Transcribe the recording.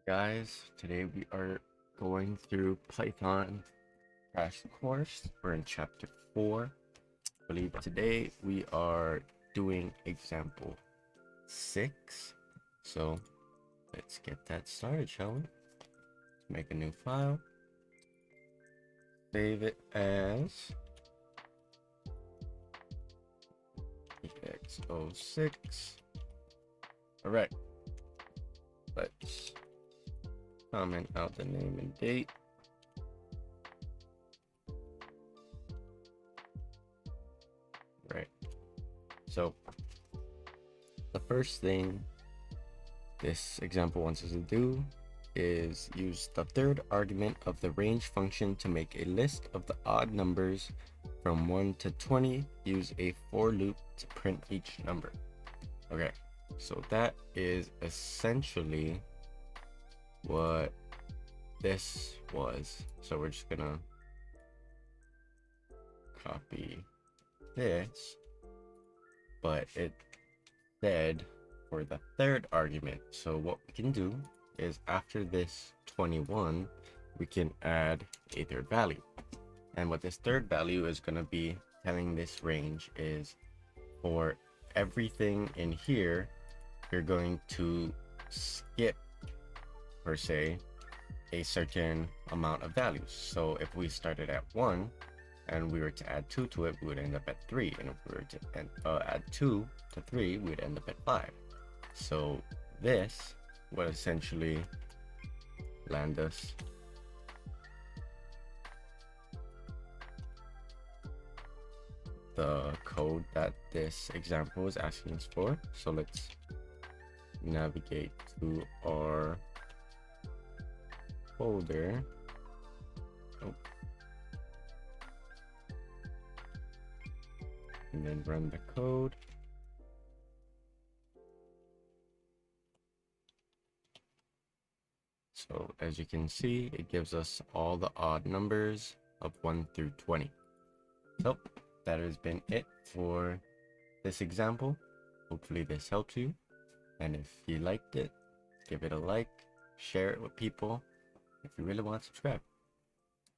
Guys, today we are going through Python crash course. We're in chapter 4. I believe today we are doing example 6. So let's get that started, shall we? Let's make a new file. Save it as ex06. Alright. Let's comment out the name and date. Right. So the first thing this example wants us to do is use the third argument of the range function to make a list of the odd numbers from 1 to 20. Use a for loop to print each number. Okay, so that is essentially what this was. So we're just gonna copy this, but it said for the third argument. So what we can do is after this 21 we can add a third value, and what this third value is going to be telling this range is for everything in here you're going to skip per se a certain amount of values. So if we started at 1 and we were to add 2 to it, we would end up at 3, and if we were to add 2 to 3, we would end up at 5. So this would essentially land us the code that this example is asking us for. So let's navigate to our folder. And then run the code. So as you can see, it gives us all the odd numbers of 1 through 20. So that has been it for this example. Hopefully this helps you. And if you liked it, give it a like, share it with people. If you really want to subscribe.